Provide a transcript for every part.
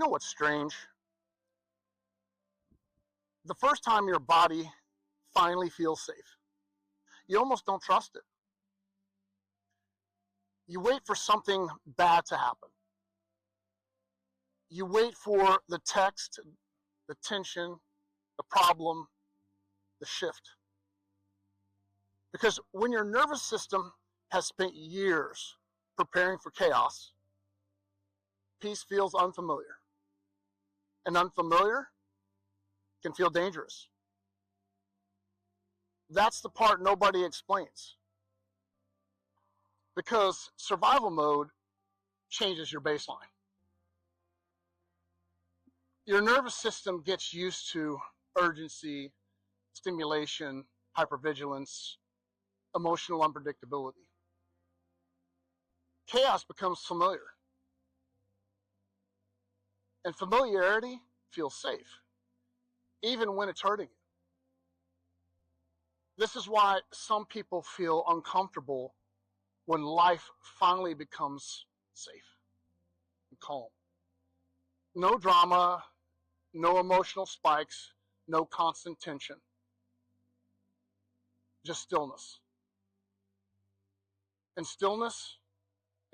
You know what's strange? The first time your body finally feels safe, you almost don't trust it. You wait for something bad to happen. You wait for the text, the tension, the problem, the shift. Because when your nervous system has spent years preparing for chaos, peace feels unfamiliar. And unfamiliar can feel dangerous. That's the part nobody explains. Because survival mode changes your baseline. Your nervous system gets used to urgency, stimulation, hypervigilance, emotional unpredictability. Chaos becomes familiar. And familiarity feels safe, even when it's hurting you. This is why some people feel uncomfortable when life finally becomes safe and calm. No drama, no emotional spikes, no constant tension. Just stillness. And stillness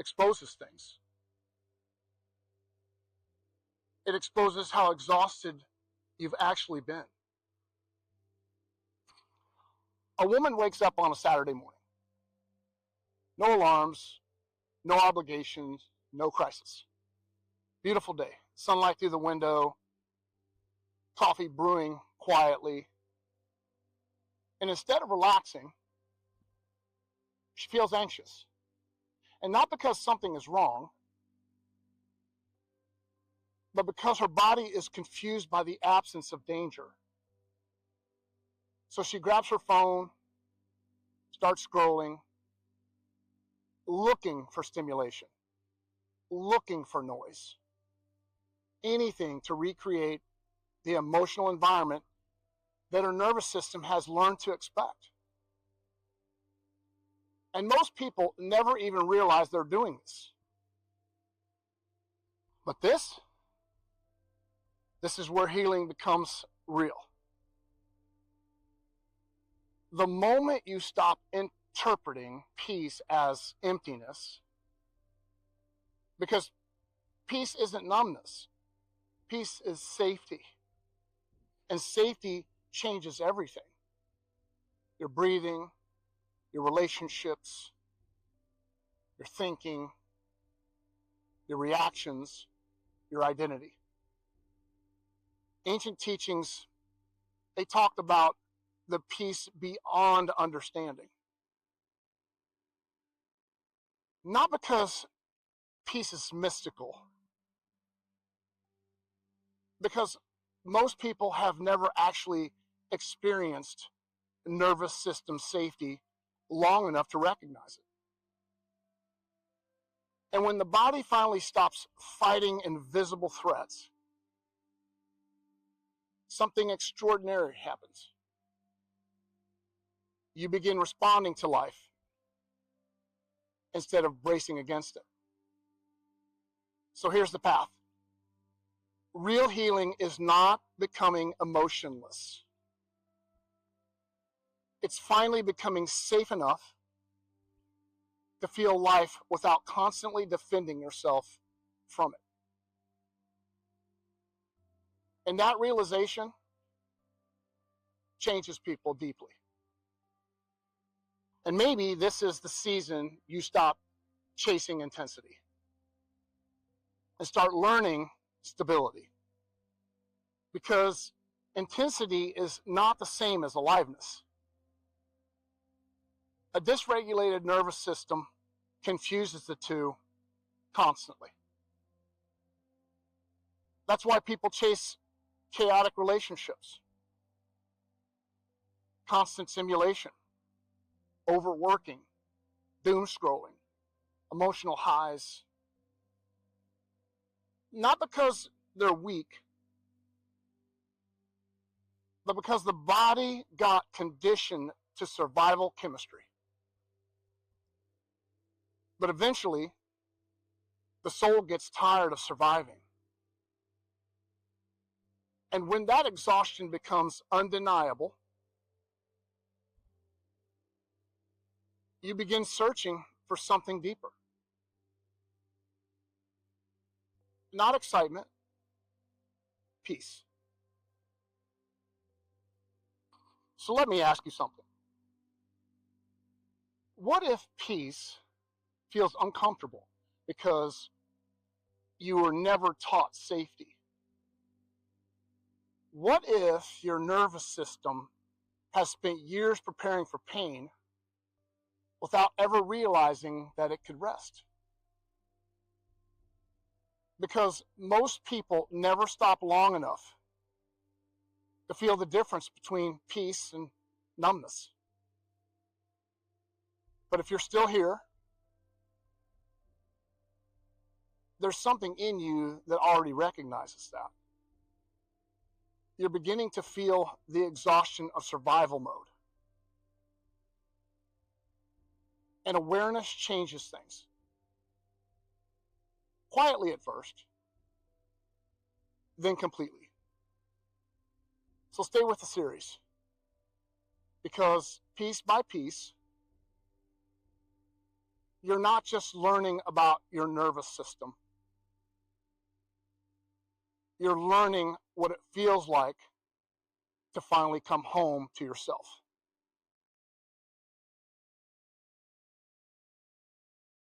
exposes things. It exposes how exhausted you've actually been. A woman wakes up on a Saturday morning. No alarms, no obligations, no crisis. Beautiful day. Sunlight through the window, coffee brewing quietly. And instead of relaxing, she feels anxious. And not because something is wrong, but because her body is confused by the absence of danger. So she grabs her phone, starts scrolling, looking for stimulation, looking for noise, anything to recreate the emotional environment that her nervous system has learned to expect. And most people never even realize they're doing this. But this is where healing becomes real. The moment you stop interpreting peace as emptiness, because peace isn't numbness, peace is safety. And safety changes everything. Your breathing, your relationships, your thinking, your reactions, your identity. Ancient teachings, they talked about the peace beyond understanding. Not because peace is mystical, because most people have never actually experienced nervous system safety long enough to recognize it. And when the body finally stops fighting invisible threats, something extraordinary happens. You begin responding to life instead of bracing against it. So here's the path. Real healing is not becoming emotionless. It's finally becoming safe enough to feel life without constantly defending yourself from it. And that realization changes people deeply. And maybe this is the season you stop chasing intensity and start learning stability. Because intensity is not the same as aliveness. A dysregulated nervous system confuses the two constantly. That's why people chase chaotic relationships, constant stimulation, overworking, doom scrolling, emotional highs. Not because they're weak, but because the body got conditioned to survival chemistry. But eventually, the soul gets tired of surviving. And when that exhaustion becomes undeniable, you begin searching for something deeper. Not excitement, peace. So let me ask you something. What if peace feels uncomfortable because you were never taught safety? What if your nervous system has spent years preparing for pain without ever realizing that it could rest? Because most people never stop long enough to feel the difference between peace and numbness. But if you're still here, there's something in you that already recognizes that. You're beginning to feel the exhaustion of survival mode. And awareness changes things. Quietly at first, then completely. So stay with the series, because piece by piece, you're not just learning about your nervous system. You're learning what it feels like to finally come home to yourself.